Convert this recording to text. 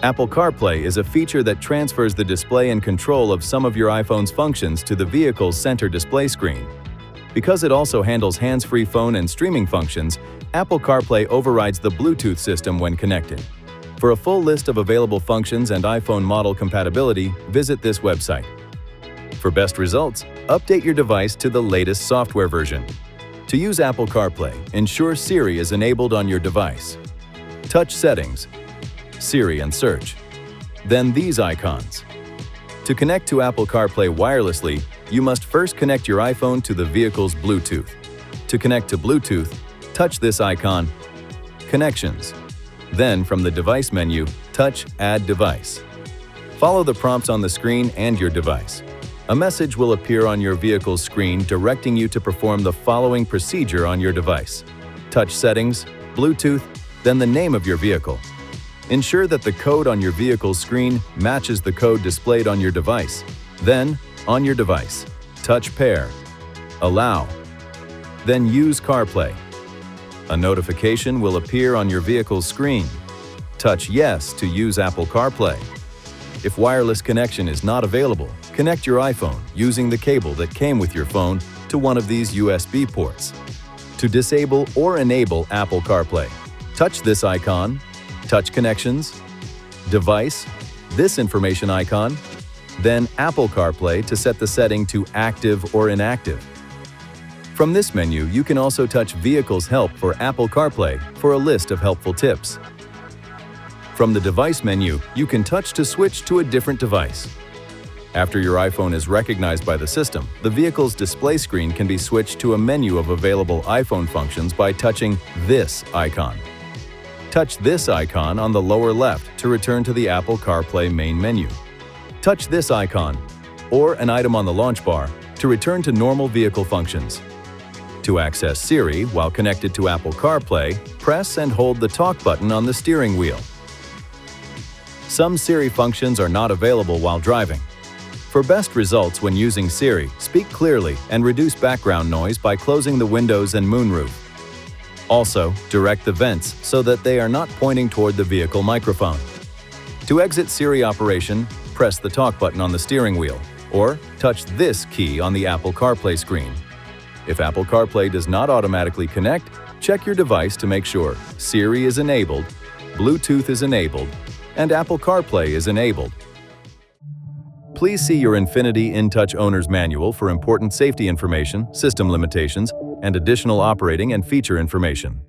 Apple CarPlay is a feature that transfers the display and control of some of your iPhone's functions to the vehicle's center display screen. Because it also handles hands-free phone and streaming functions, Apple CarPlay overrides the Bluetooth system when connected. For a full list of available functions and iPhone model compatibility, visit this website. For best results, update your device to the latest software version. To use Apple CarPlay, ensure Siri is enabled on your device. Touch Settings, Siri and search. Then these icons. To connect to Apple CarPlay wirelessly, you must first connect your iPhone to the vehicle's Bluetooth. To connect to Bluetooth, touch this icon, Connections. Then, from the Device menu, touch Add Device. Follow the prompts on the screen and your device. A message will appear on your vehicle's screen directing you to perform the following procedure on your device. Touch Settings, Bluetooth, then the name of your vehicle. Ensure that the code on your vehicle's screen matches the code displayed on your device. Then, on your device, touch Pair, Allow, then use CarPlay. A notification will appear on your vehicle's screen. Touch Yes to use Apple CarPlay. If wireless connection is not available, connect your iPhone using the cable that came with your phone to one of these USB ports. To disable or enable Apple CarPlay, touch this icon, touch Connections, Device, this information icon, then Apple CarPlay to set the setting to Active or Inactive. From this menu, you can also touch Vehicle's Help for Apple CarPlay for a list of helpful tips. From the Device menu, you can touch to switch to a different device. After your iPhone is recognized by the system, the vehicle's display screen can be switched to a menu of available iPhone functions by touching this icon. Touch this icon on the lower left to return to the Apple CarPlay main menu. Touch this icon, or an item on the launch bar, to return to normal vehicle functions. To access Siri while connected to Apple CarPlay, press and hold the talk button on the steering wheel. Some Siri functions are not available while driving. For best results when using Siri, speak clearly and reduce background noise by closing the windows and moonroof. Also, direct the vents so that they are not pointing toward the vehicle microphone. To exit Siri operation, press the talk button on the steering wheel, or touch this key on the Apple CarPlay screen. If Apple CarPlay does not automatically connect, check your device to make sure Siri is enabled, Bluetooth is enabled, and Apple CarPlay is enabled. Please see your INFINITI InTouch Owner's Manual for important safety information, system limitations, and additional operating and feature information.